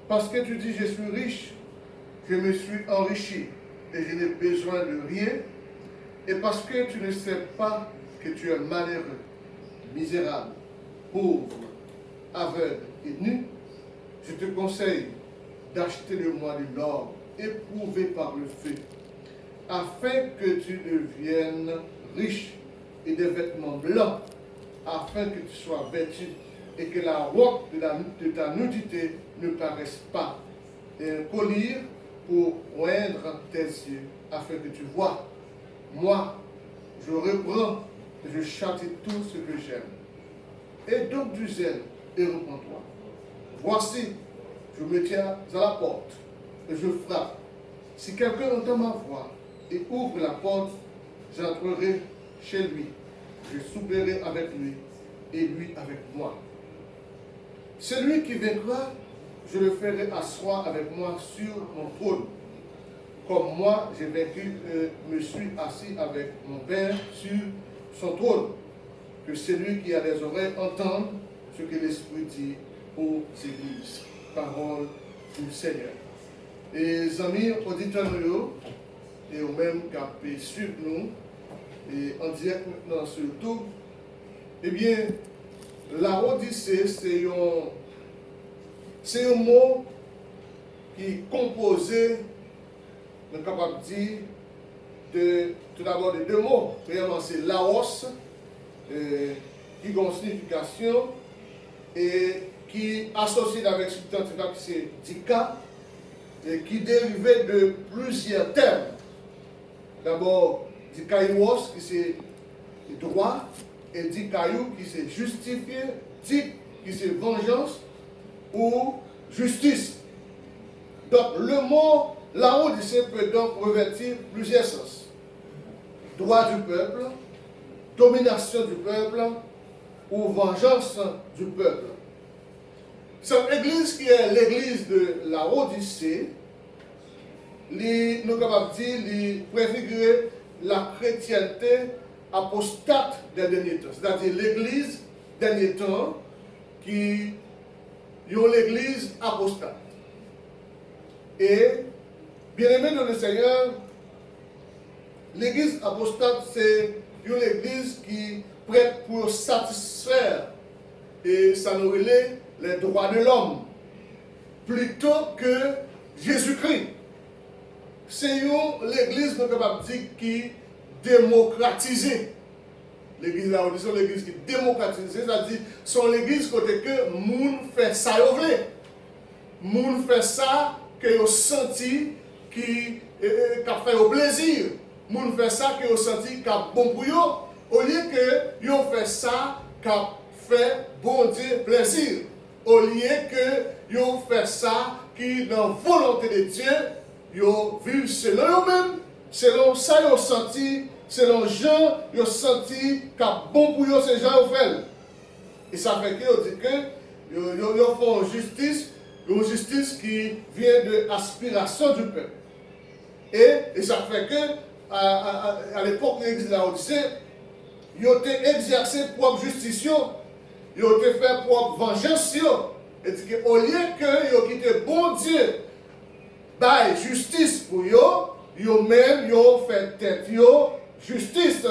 Parce que tu dis, je suis riche, je me suis enrichi et je n'ai besoin de rien. Et parce que tu ne sais pas que tu es malheureux, misérable, pauvre, aveugle et nu, je te conseille d'acheter de moi de l'or éprouvé par le feu, afin que tu deviennes riche, et des vêtements blancs, afin que tu sois vêtu et que la honte de ta nudité ne paraisse pas, et un collier pour oindre tes yeux, afin que tu vois. Moi, je reprends et je châtie tout ce que j'aime. Et donc du zèle et repens-toi. Voici, je me tiens à la porte et je frappe. Si quelqu'un entend ma voix et ouvre la porte, j'entrerai chez lui. Je souperai avec lui et lui avec moi. Celui qui vaincra, je le ferai asseoir avec moi sur mon trône. Comme moi, j'ai vaincu, me suis assis avec mon Père sur son trône. Que celui qui a des oreilles entende ce que l'Esprit dit aux églises. Parole du Seigneur. Et les amis auditeurs, et au même qui suivent nous, et en direct maintenant sur YouTube, eh bien, la Odyssée, c'est un mot qui est composé, on est capable de dire, tout d'abord de deux mots. Premièrement, c'est Laos, qui a une signification, et qui associe avec ce terme qui c'est Dika, et qui dérivait de plusieurs termes. D'abord, Dikaios, qui c'est droit, et Dikaiou, qui c'est justifié, Dik, qui c'est vengeance, ou justice. Donc, le mot Laodicée peut donc revêtir plusieurs sens. Droit du peuple, domination du peuple, ou vengeance du peuple. Cette église qui est l'église de Laodicée, nous sommes capables de dire, préfigurer la chrétienté apostate des derniers temps. C'est-à-dire l'église des derniers temps qui est l'église apostate. Et, bien aimé dans le Seigneur, l'église apostate, c'est une église qui est prête pour satisfaire, et ça nous relève les droits de l'homme, plutôt que Jésus-Christ. C'est l'église, nous sommes capables de dire, qui est démocratisée. L'église là, c'est l'église qui est démocratisée, c'est-à-dire, c'est l'église côté que moun fait ça, moun fait ça, que vous senti qui a fait au plaisir. Moun fait ça que vous senti qui a bon pour vous, au lieu que vous fait ça qui a fait bon Dieu plaisir. Au lieu que vous fait ça qui dans la volonté de Dieu, vous vivez selon vous-même, selon ça vous senti, selon gens vous senti qui a bon pour vous, ces gens vous fait. Et ça fait que vous dit que vous font justice. Une justice qui vient de l'aspiration du peuple. Et ça fait que, à l'époque de l'église de la Odyssée, ils ont exercé propre justice, ils ont fait propre vengeance. Et dit qu'au lieu qu'ils ont quitté bon Dieu, bail justice pour eux, ils ont fait tête justice.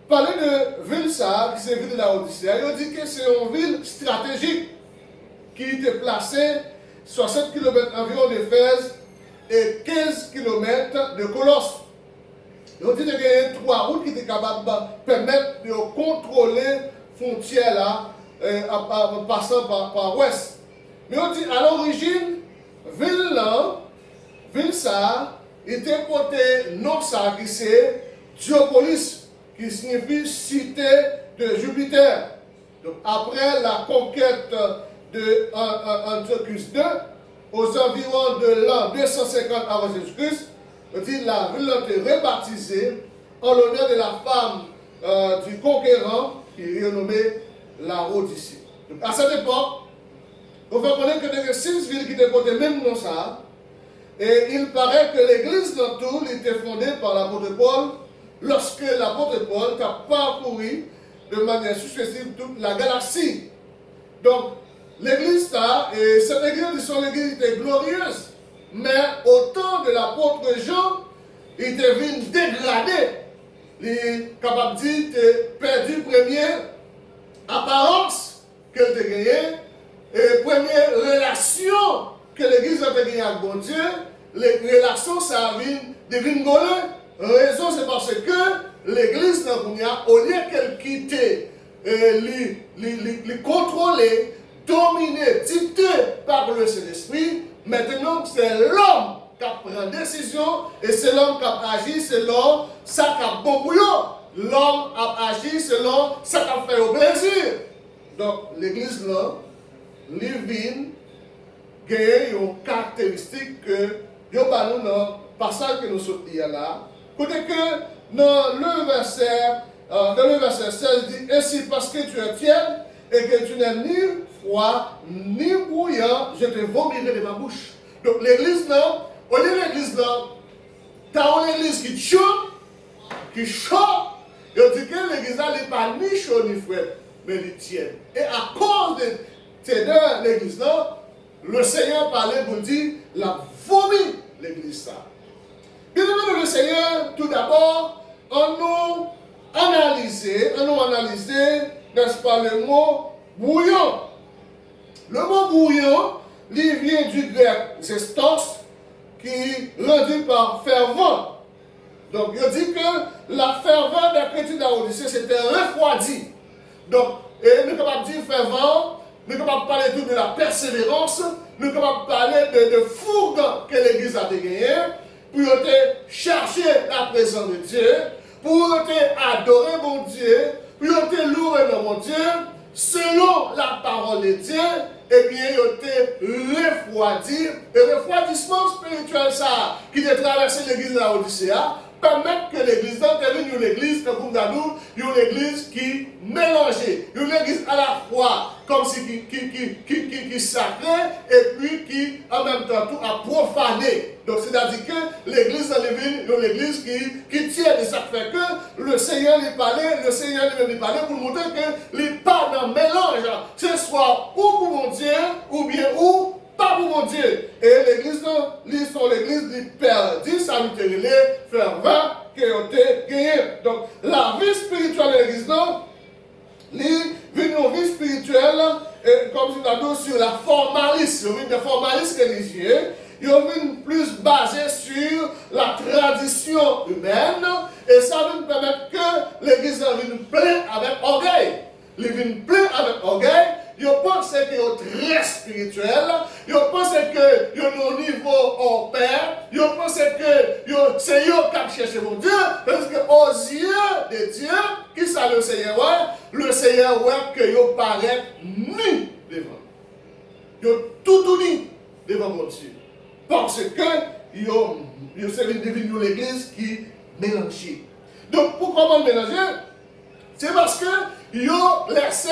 Parler de ville ça, qui c'est la ville de la Odyssée, ils ont dit que c'est une ville stratégique, qui était placé 60 km environ d'Éphèse et 15 km de Colosse. Donc, il y a trois routes qui étaient capables de permettre de contrôler la frontière là, en passant par ouest. Mais on dit à l'origine, ville ça, était côté nord ça qui c'est Diopolis, qui signifie cité de Jupiter. Donc, après la conquête de Antiochus II, aux environs de l'an 250 avant Jésus-Christ, la ville a été rebaptisée en l'honneur de la femme du conquérant qui est renommée la Odyssée. Donc à cette époque, on va connaître que il y a 6 villes qui étaient portées même nom ça, et il paraît que l'église dans tout était fondée par l'apôtre Paul, lorsque l'apôtre Paul a parcouru de manière successive toute la galaxie. Donc, l'église, et cette église son église était glorieuse. Mais au temps de l'apôtre Jean, il était venu dégradé. Il est capable de dire qu'il a perdu première apparence qu'elle a gagnée et première relation que l'église a gagnée avec bon Dieu. Les relations, ça devient volées. Raison, c'est parce que l'église, au lieu qu'elle quitte, les contrôler, dominer, dicter par le Saint-Esprit, maintenant c'est l'homme qui prend décision et c'est l'homme qui agit selon ça qui a bon pour lui. L'homme a agi selon ça qui a fait au plaisir. Donc l'église là, l'ivine, gagne une caractéristique que nous avons dans le passage que nous sommes là. Côté que dans le verset 16 dit ainsi parce que tu es tiède et que tu n'es ni froid ni bouillant, je te vomirai de ma bouche. Donc l'église là, au lieu de l'église là, tu as une église qui chaud, et on dit que l'église là n'est pas ni chaud ni froid, mais elle est tiède. Et à cause de ces deux l'église là, le Seigneur parlait pour dire la vomi l'église ça. Bien aimé le Seigneur, tout d'abord, on nous analyser, n'est-ce pas, le mot bouillon. Le mot bouillon, il vient du grec zestos, qui rendu par fervent. Donc, il dit que la ferveur des chrétiens d'Odyssée, c'était refroidi. Donc, nous sommes capables de dire fervent, nous sommes capables de parler de la persévérance, nous sommes capables de parler de fougue que l'Église a gagné, pour te chercher la présence de Dieu, pour te adorer mon Dieu, pour te louer mon Dieu, selon la parole de Dieu, eh bien, il te refroidi. Le refroidissement spirituel, ça, qui a traversé l'église de la Odyssée, permettre que l'église devienne une église, une église qui mélangeait, une église à la fois comme si qui sacrée et puis qui en même temps tout a profané. Donc c'est-à-dire que l'église devient une église qui tient de ça fait que le Seigneur lui parlait, pour montrer que les pas d'un mélange, ce soit ou pour mon Dieu ou bien ou pas pour mon Dieu. Et l'église, l'église du Père dit, ça lui tenait fervent qui a été gagné. Donc, la vie spirituelle de l'église, une vie spirituelle, comme je l'ai dit, sur la formalisme, une formalisme religieux, il est plus basé sur la tradition humaine, et ça va nous permettre que l'église vienne pleine avec orgueil. Il vient plein avec orgueil. Ils pensent qu'ils sont très spirituels. Ils pensent qu'ils sont au niveau hors pair. Ils pensent que c'est eux qui cherchent mon Dieu. Parce qu'aux yeux de Dieu, qui ça le Seigneur voit que ils paraissent nus devant. Ils sont tout unis devant mon Dieu. Parce que ils sont devenus l'église qui mélange. Donc pourquoi mélanger? C'est parce que ils ont laissé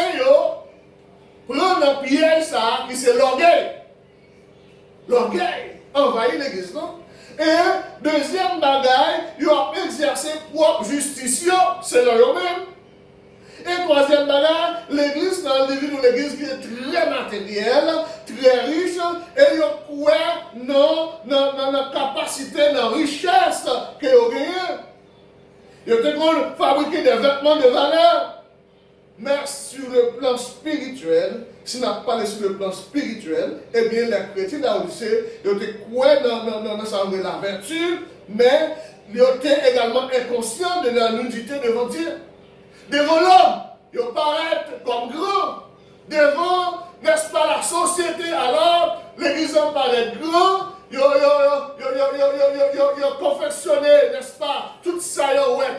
prendre un piège ça, qui c'est l'orgueil. L'orgueil envahit l'église, non? Et deuxième bagaille, ils ont exercé propre justice selon eux-mêmes. Et troisième bagaille, l'église dans l'église qui est très matérielle, très riche, et ils ont quoi dans la capacité, dans la richesse qu'ils ont gagné. Ils ont fabriqué des vêtements de valeur. Mais sur le plan spirituel, si on n'a pas parlé sur le plan spirituel, eh bien les chrétiens d'Odyssée, ils étaient quoi dans la vertu, mais ils étaient également inconscients de leur nudité devant Dieu. Devant l'homme, ils paraissent comme grands. Devant, n'est-ce pas, la société, alors, l'église en paraît grand. Ils ont confectionné, n'est-ce pas, tout ça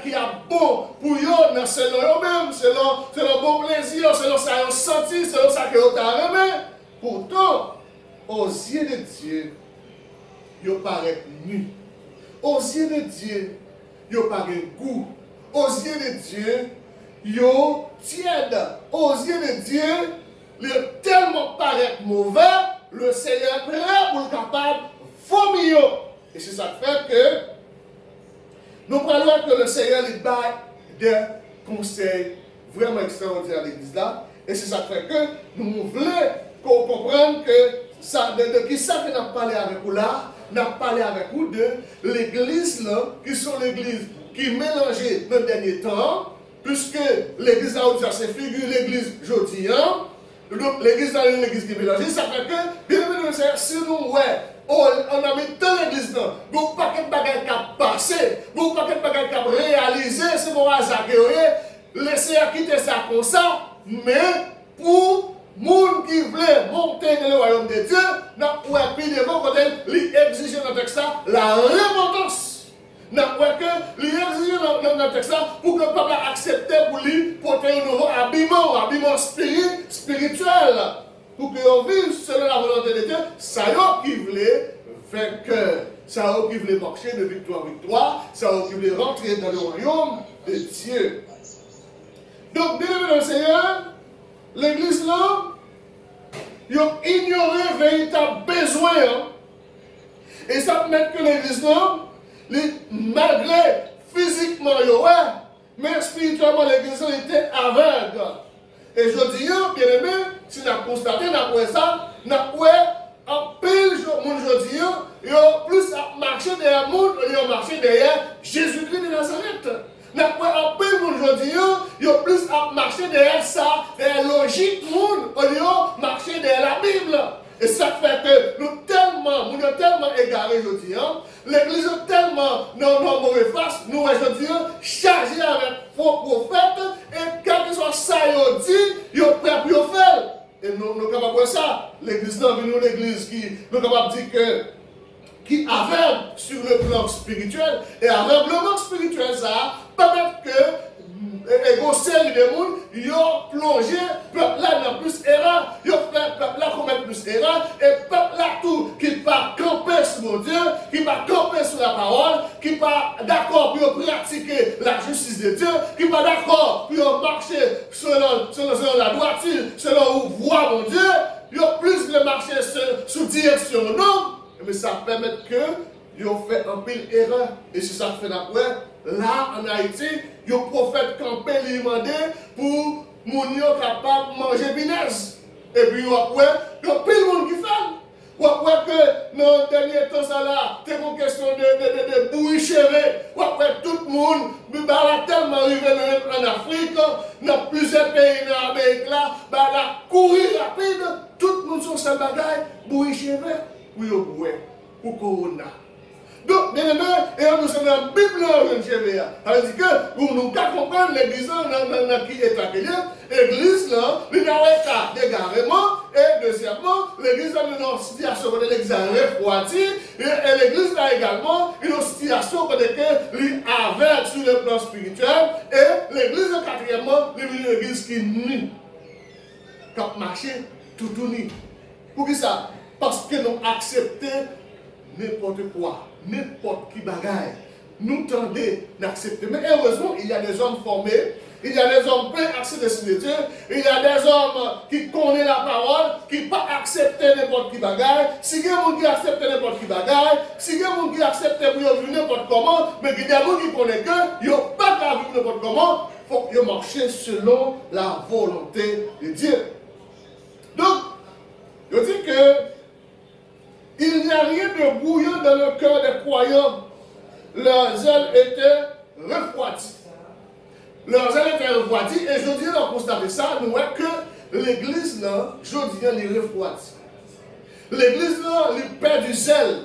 qui est bon pour eux, selon eux-mêmes, selon bon plaisir, selon ça qu'ils ont senti, selon ça qu'ils ont aimé. Pourtant, aux yeux de Dieu, ils paraissent nus. Aux yeux de Dieu, ils paraissent goût. Aux yeux de Dieu, ils tièdent. Aux yeux de Dieu, ils tellement paraissent mauvais, le Seigneur est prêt pour le capable vomir. Et c'est ça qui fait que nous parlons que le Seigneur lui donne des conseils vraiment extraordinaires à l'église là. Et c'est ça qui fait que nous voulons qu'on comprenne que ça, de qui ça que nous parlé avec vous là? Nous avons parlé avec vous de l'église là, qui sont l'église qui mélangeait dans le dernier temps, puisque l'église d'Aodia, c'est figure l'église Jodian. Donc l'église là, l'église qui est mélangée, ça fait que, bien évidemment, si nous, ouais, on a mis dans l'église là, donc pas de bagaille qui a passé, donc pas de bagaille qui a réalisé, c'est mon hasard que vous laissez quitter ça comme ça, mais pour les gens qui veulent monter dans le royaume de Dieu, nous avons pris devant quand il exige dans le texte la remontance. Nous avons que l'exige dans le texte pour que le peuple accepte pour lui porter un nouveau habillement spirituel. Pour qu'on vive selon la volonté de Dieu, ça y est qui voulait vainqueur, ça y est qui voulait marcher de victoire en victoire, ça y est qui voulait rentrer dans le royaume de Dieu. Donc, bien aimé dans le Seigneur, l'église là, ils ont ignoré le véritable besoin. Et ça permet que l'église là, malgré physiquement, mais spirituellement, l'église était aveugle. Et je dis, bien aimé, si nous avons constaté, nous avons ça, nous avons en pile de gens, ils ont plus marché derrière le monde, ils ont marché derrière Jésus-Christ de Nazareth. Nous avons en pile de gens, ils ont plus marché derrière ça, derrière la logique monde, ils ont marché derrière la Bible. Et ça fait que nous sommes tellement égarés aujourd'hui. L'église est tellement dans nos mauvaises faces, nous aujourd'hui chargés avec faux prophètes, et quand ils sont ça, ils disent, ils sont prêts pour le faire. Et nous sommes capables de ça. L'église, nous, l'église qui nous sommes capables de dire que qui aveugle sur le plan spirituel, et aveuglement spirituel, ça permet que et une série de monde, ils ont plongé, peuple là dans plus erreur, ils ont fait peuple là commettre plus erreur, et peuple là tout qui pas camper sur mon Dieu, qui pas camper sur la parole, qui pas d'accord pour pratiquer la justice de Dieu, qui pas d'accord pour marcher selon la droiture, selon où voit mon Dieu, ils ont plus de marcher sous direction non, mais ça permet que ils ont fait un pile erreur, et c'est ça que fait d'après. Là, en Haïti, il y a un prophète campé lui demandé pour moun yo capable de manger binaise. Et puis, il y a plein de monde qui fait. Ou après que dans le dernier temps, ça là, c'est une question de bouillie cheveux. Ou après tout le monde, a tellement arrivé en Afrique, dans plusieurs pays dans l'Amérique là, là, courir rapide, tout le monde sur sa bagaille, bouillie cheveux, oui, au bout, pour Corona. Donc, bien aimé, et nous sommes dans la Bible, ça veut dire que nous ne comprenons l'église dans qui est accueillie. L'église, il y a un état d'égarement, et deuxièmement, l'église est dans une situation où l'église est refroidie, et l'église a également une situation où elle est aveugle sur le plan spirituel, et l'église, quatrièmement, est une église qui nie, qui a marché tout uni. Pour qui ça? Parce que nous acceptons n'importe quoi. N'importe qui bagaille. Nous tendons d'accepter. Mais heureusement, il y a des hommes formés, il y a des hommes pleins d'accès de Dieu, il y a des hommes qui connaissent la parole, qui ne peuvent pas accepter n'importe qui bagaille. Si il y a des gens qui acceptent n'importe qui bagaille, si il y a des gens qui acceptent pour vivre n'importe comment, mais il y a des gens qui connaissent que ils n'ont pas qu'à vivre n'importe comment, il faut qu'ils marchent selon la volonté de Dieu. Donc, je dis que il n'y a rien de bouillant dans le cœur des croyants. Leur zèle était refroidi. Leur zèle était refroidi. Et je dis, on a constaté ça, nous voyons que l'église, là, je dis, elle est refroidie. L'église, là, elle perd du zèle.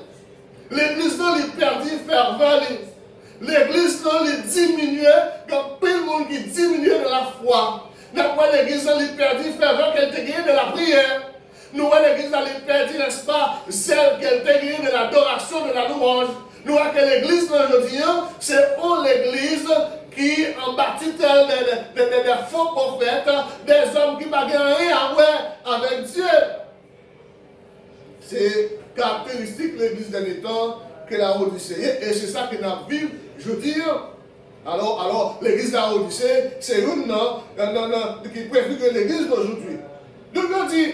L'église, là, elle perd du ferveur. L'église, là, elle diminue. Comme plein de monde qui diminue de la foi. D'après l'église, là, elle perd du ferveur qu'elle te gagne de la prière. Nous voyons l'église à perdu, n'est-ce pas, celle qu'elle a gagnée de l'adoration, de la louange. Nous voyons que l'église aujourd'hui, c'est pour l'église qui en bâtit des faux prophètes, des hommes qui n'ont rien à voir avec Dieu. C'est caractéristique de l'église d'un temps que la Odyssée. Et c'est ça que nous vivons, je veux dire. Alors l'église de la Odyssée, c'est une qui préfère l'église d'aujourd'hui. Donc on dit,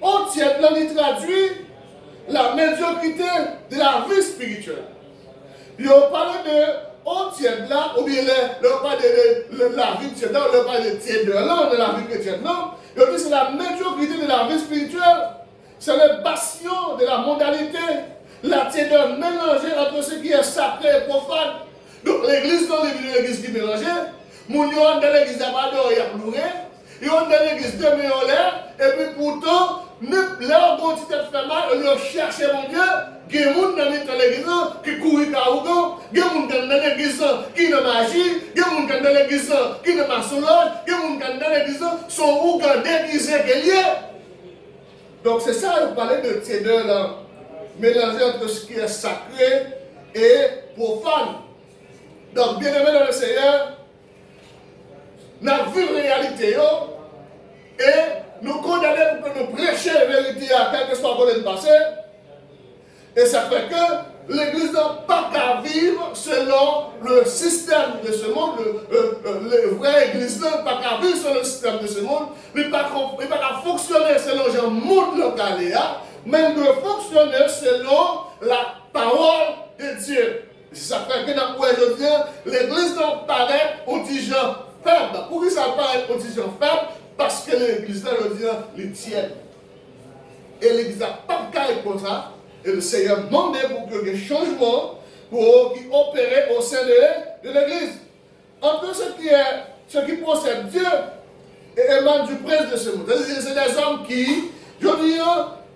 on tient là, il traduit la médiocrité de la vie spirituelle. Puis on parle de on tient là, ou bien on parle de la vie chrétienne, on parle de tiède là, de la vie chrétienne. Non, on dit c'est la médiocrité de la vie spirituelle. c'est le bastion de la mondialité. La tiédeur mélangée entre ce qui est sacré et profane. Donc l'église dans l'église qui est mélangée. Moun yo dans l'église d'Abador, il y a pleuré. Ils ont dans l'église de l'air. Et puis pourtant, leur quantité de fait mal, ils cherchent mon Dieu. Il y a des gens dans l'église qui courent à Ougan. Il y a des gens dans l'église qui ne magie. Il y a des gens dans l'église qui ne maçonnage. Il y a des gens dans l'église qui sont Ougandais déguisés qui liés. Donc c'est ça, vous parlez de ces deux-là. Mélanger entre ce qui est sacré et profane. Donc, bien aimé dans le Seigneur, nous avons vu la réalité et nous condamnons pour que nous prêchions la vérité à quel que soit le passé. Et ça fait que l'Église n'a pas qu'à vivre selon le système de ce monde. Le vrai Église n'a pas qu'à vivre selon le système de ce monde. Il n'a pas qu'à fonctionner selon le monde local, mais de fonctionner selon la parole de Dieu. Ça fait que dans aujourd'hui, l'Église n'a pas des gens faibles. Pourquoi ça paraît des gens faibles? Parce que l'Église là, je dis, les tienne. Et l'Église n'a pas de cas comme ça. Et le Seigneur demande pour qu'il y ait des changements pour qui opérer au sein de l'Église. En tout ce qui possède Dieu et émane du prince de ce monde. C'est des hommes qui, je dis,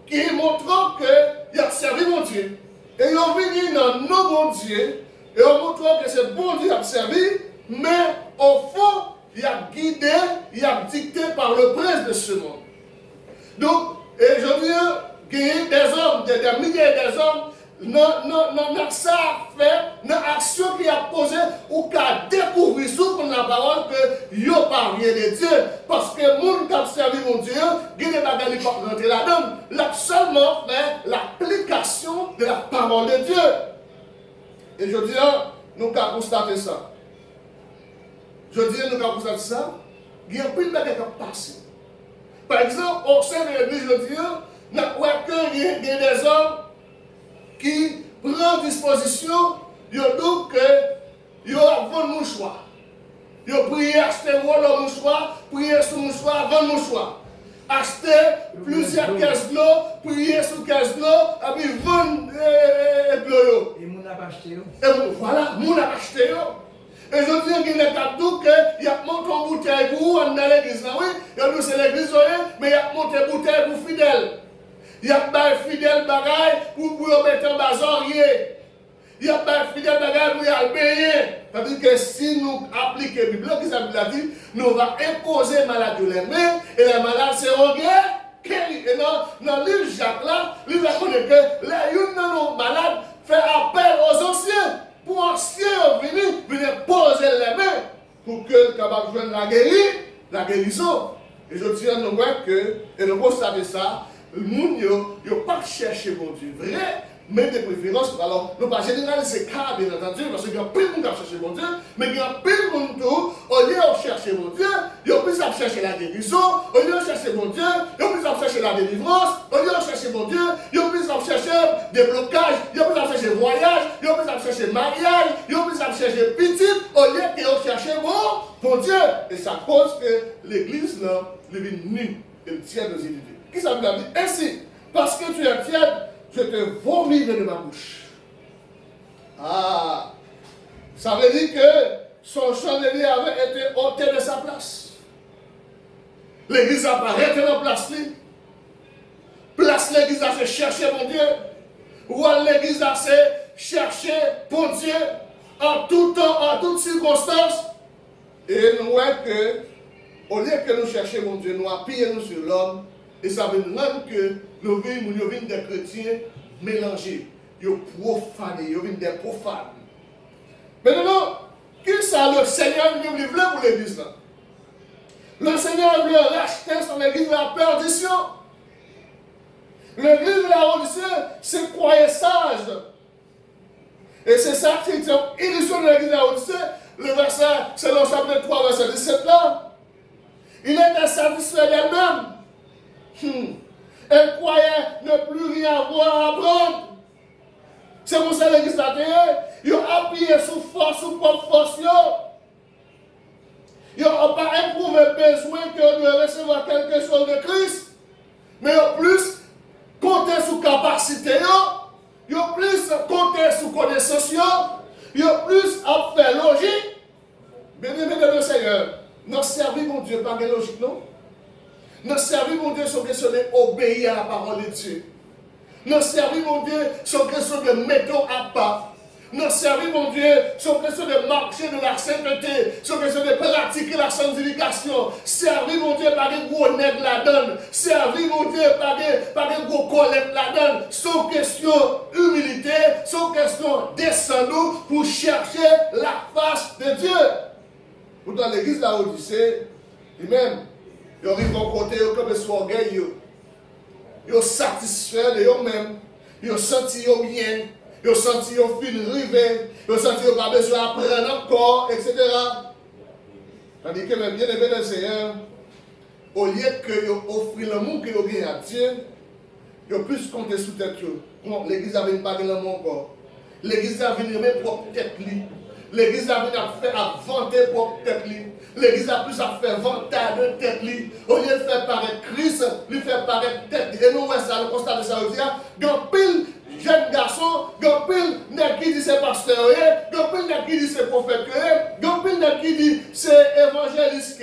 qui montrent qu'ils ont servi mon Dieu. Et ils ont venu dans nos bons Dieu. Et ils montrent que c'est bon Dieu qui a servi. Mais au fond, il a guidé, il a dicté par le prince de ce monde. Donc, et je dis, qu'il y a des hommes, des milliers d'hommes, non ça à faire, non action qui a posé ou qui a découvert sous la parole que il n'y a pas rien de Dieu. Parce que les gens qui ont servi mon Dieu, ils ne pas rentrer là-dedans. Là seulement fait l'application de la parole de Dieu. Et je dis, nous avons constaté ça. Je dis, nous avons constaté ça. Il y a plus de choses qui ont passé. Par exemple, au sein de l'église, je dis, il y a des hommes qui prennent disposition, ils disent que ils ont un mouchoir. Ils ont prié, acheter un mouchoir, prier sur mouchoir, vendre mouchoir. Acheter plusieurs caisses de l'eau, prier sur caisse de l'eau, et puis vendre de l'eau. Et mon a acheté. Et voilà, mon a acheté. Et je dis qu'il y a des cadeaux qu'il y a monté en bouteille pour vous, dans l'église. Oui, il y a c'est l'église, mais il y a monté en bouteille pour fidèles. Il y a des fidèles bagailles pour mettre en bazarier. Il y a des fidèles bagailles pour y payer. C'est-à-dire que si nous appliquons la Bible, qui ça dit, nous allons imposer maladie les mains et les malades seront guéris. Et dans le livre Jacques là, il va connaître que les uns malades font appel aux anciens. Pour anciens venir poser les mains pour que le capable de joindre la guérison. Et je dis à nous que, et nous constatons ça, le monde n'a pas cherché mon Dieu vrai, mais de préférence. Alors, nous ne pas généraliser cas, bien entendu, parce qu'il y a plus de monde qui a cherché mon Dieu, mais il y a plus de monde au lieu de chercher mon Dieu, il y a plus à chercher la guérison, au lieu de chercher mon Dieu, il y a plus à chercher la délivrance, au lieu de chercher mon Dieu, il y a plus à chercher des blocages, il y a plus à chercher voyage, il y a plus à chercher mariage, il y a plus à chercher petit, au lieu de chercher mon Dieu. Et ça cause que l'église, là, devient nue et tiède aux individus. Qui ça veut dire? Ainsi, parce que tu es tiède, je te vomis de ma bouche. Ah, ça veut dire que son chandelier avait été ôté de sa place. L'église a pas arrêté dans place. Place l'église a fait chercher mon Dieu. Ou l'église a fait chercher mon Dieu en tout temps, en toutes circonstances. Et nous voyons que, au lieu que nous cherchions mon Dieu, nous appuyons sur l'homme. Et ça veut dire que nous venons des chrétiens mélangés. Ils profanés, ils viennent des profanes. Maintenant, qui ça le Seigneur nous livre pour l'église là? Le Seigneur veut racheter son église de la perdition. L'église de la Odyssée, c'est croyez sage. Et c'est ça qui est illustré de l'église de la Odyssée. Le verset, c'est le chapitre 3, verset 17 là. Il était satisfait d'elle-même. Elle croyait ne plus rien avoir à apprendre. C'est pour ça que l'église a été. Ils ont appuyé sous force, sous propre force. Ils n'ont pas éprouvé besoin que de recevoir quelque chose de Christ. Mais en plus, compter sur capacité, ils ont plus compter sur connaissance, ils ont plus à faire logique. Bien-aimé de le Seigneur, notre service, mon Dieu, pas de logique, non? Notre service, mon Dieu, sont question d'obéir à la parole de Dieu. Notre service, mon Dieu, sont question de mettre à pas. Nos services, mon Dieu, sont question de marcher de la sainteté, sont question de pratiquer la sanctification. Servir, mon Dieu, par des gros nègres la donne. Servir, mon Dieu, par des gros collègues la donne. Sont question humilité, sont question descendre pour chercher la face de Dieu. Pourtant, l'église de la Odyssée, lui-même, ils arrivent à côté, ils comme sur orgueil, ils sont satisfaits de eux-mêmes, ils ont senti bien. Ils ont senti qu'ils ont fini rivé, ils ont senti qu'ils n'ont pas besoin d'apprendre encore, etc. Tandis que même bien aimé le Seigneur, au lieu qu'ils offrent l'amour qu'ils ont gagné à Dieu, ils ont plus compté sous tête. Bon, l'église a venu pas de l'amour encore. L'église a venu même pour tête. L'église a venu faire vanter pour tête. L'église a plus à faire vantage de tête. Au lieu de faire paraître Christ, lui faire paraître tête. Et nous, ça, le constat de ça, on dit, il y a pile jeune garçon, gopil n'est qui dit c'est pasteur, gopil n'est qui dit c'est prophète, gopil n'est qui dit c'est évangéliste,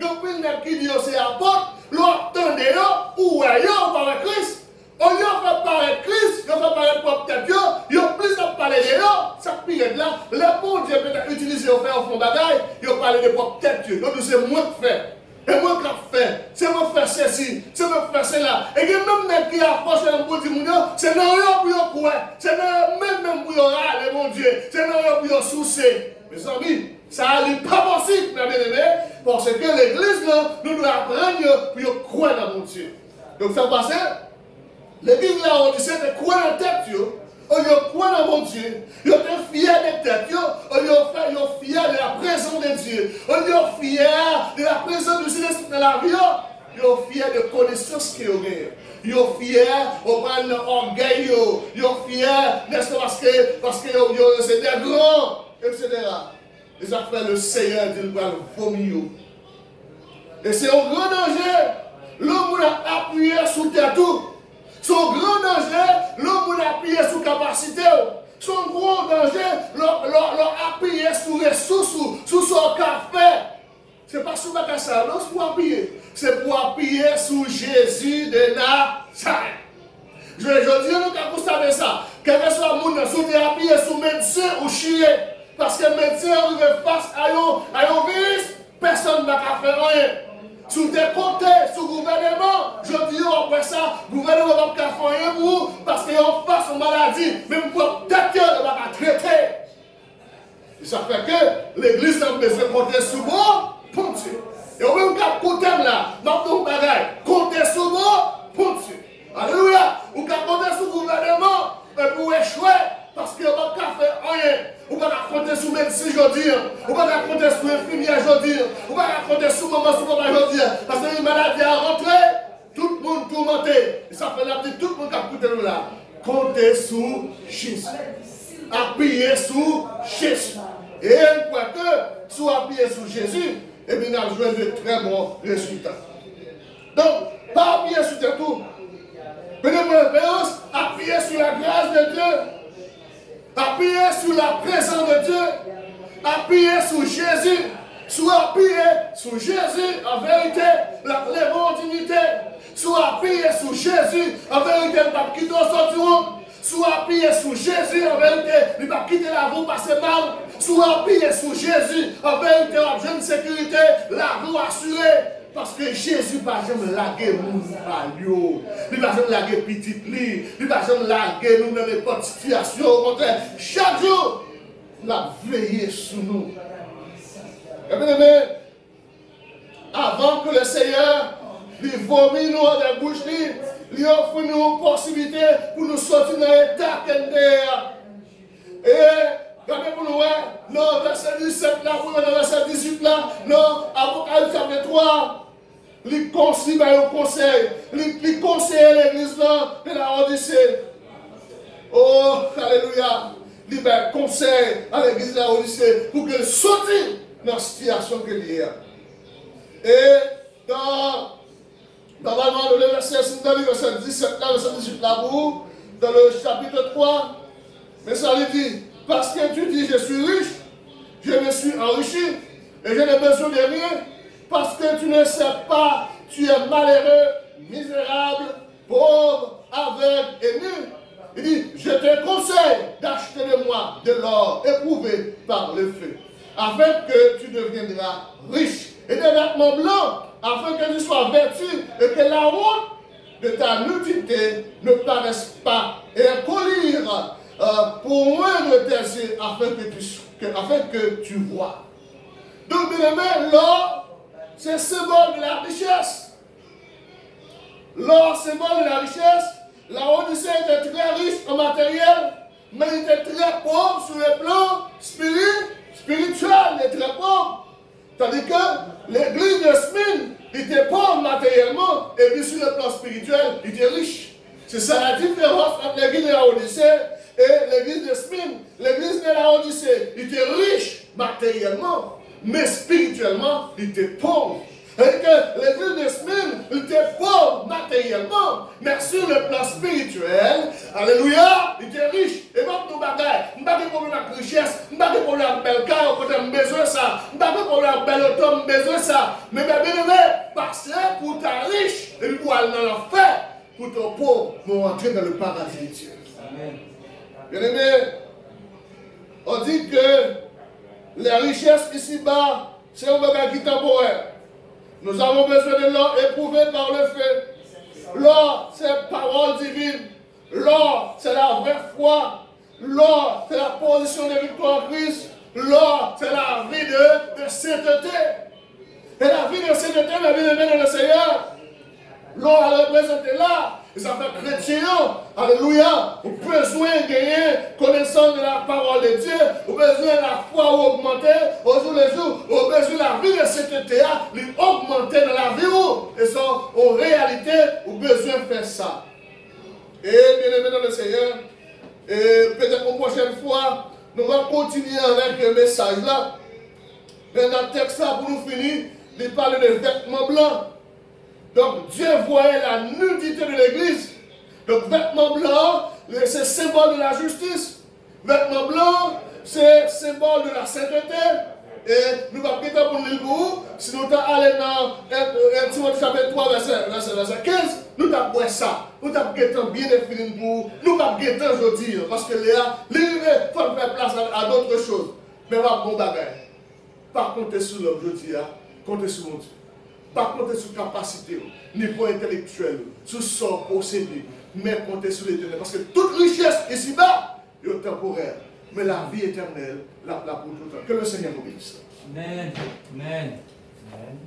gopil n'est qui dit c'est apôtre, l'obtenez ou ailleurs par Christ. Au lieu de faire paraître Christ, il fait paraître propre tête, il y a plus à parler de eux, ça pire là, le bon Dieu peut utiliser au faire au fond bagaille, il a parlé de propre tête, donc c'est moins que faire. Et moi qui fait, c'est moi faire ceci, c'est moi faire cela. Et même qui approche le bon Dieu, c'est non pour quoi, c'est même pour râler, mon Dieu, c'est non pour soucier. Mes amis, ça n'est pas possible, mes bien-aimés, parce que l'église, nous devons apprendre pour croire dans mon Dieu. Donc ça passe, l'église là, on dit c'est de croire dans la tête, on y croit dans mon Dieu, on est fier de tête, on est fier de la présence de Dieu, on est fier de la présence du Seigneur dans la vie, on est fier de connaissance qu'il y a. Ils sont fiers, ils prennent l'orgueil, ils sont fiers, n'est-ce pas, parce que c'est des grands, etc. Et ça fait le Seigneur dit va le vomir. Et c'est un grand danger, l'homme a appuyé sous terre tout. Son grand danger, l'homme a appuyé sous capacité. Son gros danger, l'homme a appuyé sous ressources, sous son café. Ce n'est pas sous la casse, c'est pour appuyer. C'est pour appuyer sous Jésus de Nazareth. Je dis, nous avons constaté ça. Quel que soit le monde, si vous appuyez sous médecin ou chier, parce que le médecin arrive face à un virus, personne ne va faire rien. Sous des côtés, sous le gouvernement, je dis après ça, le gouvernement ne va pas faire rien pour vous, parce qu'ils ont face aux maladies, même pour peut-être qu'ils ne vont pas traiter. Et ça fait que l'église a besoin de compter sur moi. Pour Dieu. Et au même cas, côté là, maintenant, comptez sur moi, pour Dieu. Alléluia. Ou qu'à compter sur le gouvernement, pour échouer, parce qu'il n'y a pas qu'à faire rien. Ou pas qu'à compter sur le médecin aujourd'hui, ou pas qu'à compter sur l'infirmière aujourd'hui, ou pas qu'à compter sur maman, sur papa aujourd'hui, parce que une maladie à rentrer, tout le monde tourmenté. Et ça fait la petite, tout le monde qui a coûté nous là. Comptez sur Jésus. Appuyez sur Jésus. Et une fois que, si vous appuyez sur Jésus, et bien, on a joué de très bons résultats. Donc, pas appuyer sur tout. Prenez mon expérience, appuyez sur la grâce de Dieu. Appuyez sur la présence de Dieu. Appuyez sur Jésus. Soit appuyez sur Jésus en vérité, les bonnes dignités. Soit appuyez sur Jésus en vérité, ne pas quitter au sortiront. Soit appuyé sur Jésus, en vérité, il ne va pas quitter la roue passer mal. Soit appuyé sur Jésus, en vérité, en jeune sécurité, la roue assurée. Parce que Jésus ne va jamais laguer nous, il ne va jamais laguer petit lit, il ne va jamais laguer nous dans n'importe situation. Au contraire, chaque jour, il a veillé sur nous. Et bien aimé, avant que le Seigneur lui vomit nous des bouches, il offre nous une possibilité pour nous sortir dans l'état qu'elle est. Et regardez pour nous, non, verset 17 là, dans verset 18 là, non, Apocalypse chapitre 3, il conseille au conseil, il conseille l'église là, de la Odyssée. Oh, alléluia, il conseille à l'église de la Odyssée pour qu'elle sorte dans la situation qu'elle est. Et dans Normalement, le verset 17 là, verset 18 là, dans le chapitre 3, mais ça lui dit, parce que tu dis, je suis riche, je me suis enrichi, et je n'ai besoin de rien, parce que tu ne sais pas, tu es malheureux, misérable, pauvre, aveugle et nu. Il dit, je te conseille d'acheter de moi de l'or éprouvé par le feu, afin que tu deviendras riche, et des vêtements blancs, afin que tu sois vêtu, et que la honte de ta nudité ne paraisse pas, et un collier pour moins de tes yeux, afin que tu vois. Donc, bien aimé, l'or, c'est symbole de la richesse. L'or, symbole de la richesse. La Odyssée était très riche en matériel, mais il était très pauvre sur le plan spirituel. Il était très pauvre. Tandis que l'église de Smyrne était pauvre matériellement, et puis sur le plan spirituel, il était riche. C'est ça la différence entre l'église de la Odyssée et l'église de Smyrne. L'église de la Odyssée était riche matériellement, mais spirituellement, il était pauvre. Et que l'église de Smyrne était pauvre matériellement, mais sur le plan spirituel, alléluia, il était riche. Et même nos bagages, nous n'avons pas de problème avec la richesse, nous n'avons pas de problème avec le bel car, nous avons besoin de ça, nous n'avons pas de problème avec le bel auto, nous avons besoin de ça. Mais bien aimé, parce que pour ta riche, et pour aller dans l'enfer, pour ton pauvre, nous rentrer dans le paradis de Dieu. Bien aimé, on dit que les richesses ici-bas, c'est un bagage qui est temporaire. Nous avons besoin de l'or éprouvé par le feu. L'or, c'est parole divine. L'or, c'est la vraie foi. L'or, c'est la position de victoire en Christ. L'or, c'est la vie de sainteté. Et la vie de sainteté, la vie de dans le Seigneur. L'or a représenté là. Et ça fait chrétien. Alléluia. Vous avez besoin de gagner connaissance de la parole de Dieu. Vous avez besoin de la foi augmenter au jour le jour. Vous avez besoin de la vie de sainteté augmenter dans la vie. Et ça, en réalité, vous avez besoin de faire ça. Et bien aimé dans le Seigneur, et peut-être une prochaine fois, nous allons continuer avec le message là. Mais dans le texte là, pour nous finir, il parle de vêtements blancs. Donc Dieu voyait la nudité de l'église. Donc vêtements blancs, c'est symbole de la justice. Vêtements blancs, c'est symbole de la sainteté. Et nous allons quitter pour nous pour si nous allons dans 1 Timothée chapitre 3, verset 15, nous allons voir ça. Nous allons bien définir pour nous allons aujourd'hui. Parce que Léa, il faut faire place à d'autres choses. Mais on va bon bagage. Pas compter sur l'homme, je dis, compter sur mon Dieu. Pas compter sur capacité, niveau intellectuel, sur son possédé, mais compter sur l'éternel. Parce que toute richesse ici-bas est temporaire. Mais la vie éternelle, la pour tout le temps. Que le Seigneur nous bénisse. Amen. Amen. Amen.